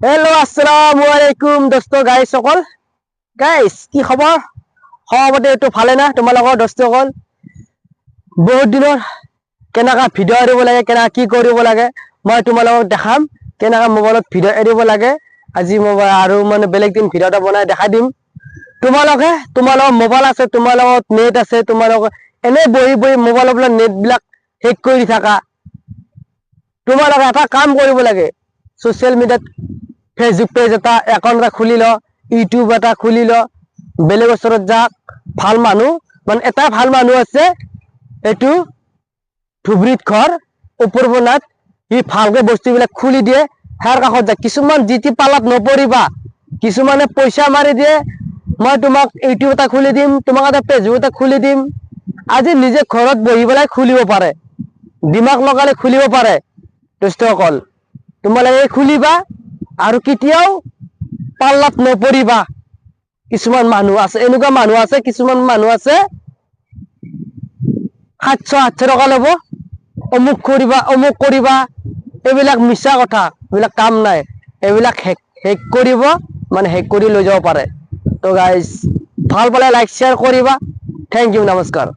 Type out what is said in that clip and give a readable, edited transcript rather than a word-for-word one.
Hello अस्सलामु आलैकुम दोस्तों guys सकल गाइस की खबर खबरते तो भाले ना तुम्हारा दोस्तों सकल बहुत दिनर केनेका भिडिओ एरिब लागे केनेका की करिब लागे मैं तुम्हारा देखाम केनेका मोबाइलत भिडिओ एरिब लागे আজি मोबाइल आरो माने बेलेग दिन भिडिओ এটা বনাই দেখাই দিম তোমালোকে মোবাইল আছে তোমালোকৰ নেট আছে তোমালোকৰ এনে বহি বহি মোবাইলৰ পৰা নেট বিলাক হেক কৰি থাকা তোমালোকে এটা কাম কৰিব লাগে সোশ্যাল মিডিয়াত फेसबुक पेज এটা একাউন্ট এটা খুলি ল ইউটিউব এটা খুলি ল বেলেগ ওচৰত যাক ভাল মানুহ মানে এটা ভাল মানুহ আছে এটু ধুবৰিত ঘৰ ওপৰ বনাত ই ভালকে বস্তুবিলাক খুলি দিয়ে হাৰ কাষত যা কিছুমান জিটি পালাত নপৰিবা কিছুমানে পইচা মাৰি দিয়ে মই তোমাক ইউটিউব এটা খুলি দিম তোমাক এটা ফেসবুক এটা খুলি দিম আজি নিজে ঘৰত বহি পেলাই খুলিব পাৰে দিমাগ লগালে খুলিব পাৰে দোস্তসকল তোমালোকে খুলিবা আৰু কেতিয়াও পাল্লাত নপৰিবা কিছুমান মানুহ আছে এনেকুৱা মানুহ আছে কিছুমান মানুহ আছে 700 টকা ল'ব অমুক কৰিবা এইবিলাক মিছা কথা এইবিলাক কাম নাই এইবিলাক হেক কৰিব মানে হেক কৰি লৈ যাব পাৰে তো গাইস ভাল পালে লাইক শেয়াৰ কৰিবা থ্যাংক ইউ নমস্কাৰ।